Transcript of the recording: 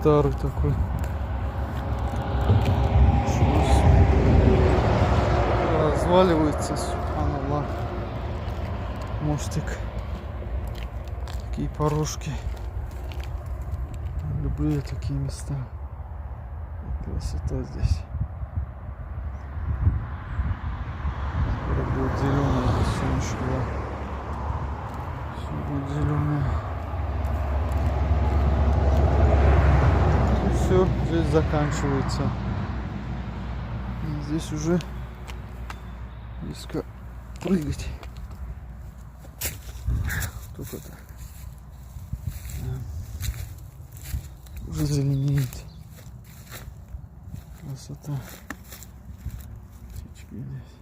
старый такой. Разваливается, субханаллах. Мостик. Такие порожки. Люблю я такие места. Красота здесь. Скоро будет зеленое, все иншаллах. Все будет зеленое. И все, здесь заканчивается. И здесь уже близко прыгать. Только-то. Уже зеленеет. Красота. Птички здесь.